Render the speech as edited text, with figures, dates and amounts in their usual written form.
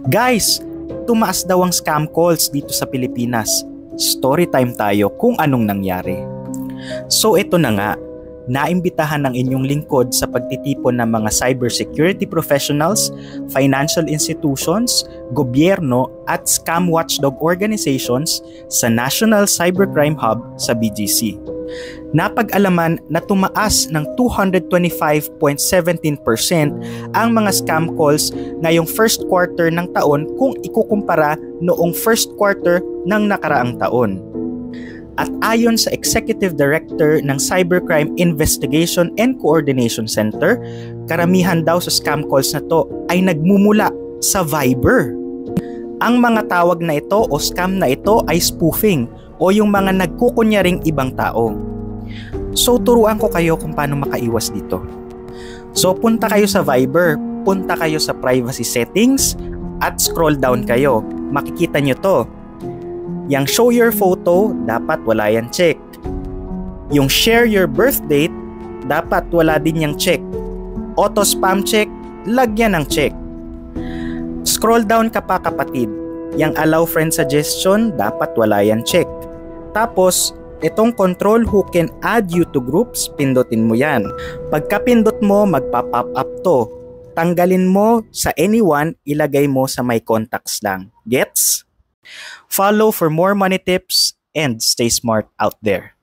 Guys, tumaas daw ang scam calls dito sa Pilipinas. Story time tayo kung anong nangyari. So ito na nga, naimbitahan ng inyong lingkod sa pagtitipon ng mga cybersecurity professionals, financial institutions, gobyerno at scam watchdog organizations sa National Cybercrime Hub sa BGC. Napag-alaman na tumaas ng 225.17% ang mga scam calls ngayong first quarter ng taon kung ikukumpara noong first quarter ng nakaraang taon. At ayon sa Executive Director ng Cybercrime Investigation and Coordination Center, karamihan daw sa scam calls na to ay nagmumula sa Viber. Ang mga tawag na ito o scam na ito ay spoofing o yung mga nagkukunyaring ibang tao. So turuan ko kayo kung paano makaiwas dito. So punta kayo sa Viber, punta kayo sa privacy settings at scroll down kayo. Makikita nyo to. Yang show your photo, dapat wala yan check. Yung share your birth date, dapat wala din yang check. Auto spam check, lagyan ng check. Scroll down ka pa kapatid. Yang allow friend suggestion, dapat wala yan check. Tapos, itong control who can add you to groups, pindutin mo yan. Pagka pindot mo, magpa-pop up to. Tanggalin mo sa anyone, ilagay mo sa my contacts lang. Gets? Follow for more money tips and stay smart out there.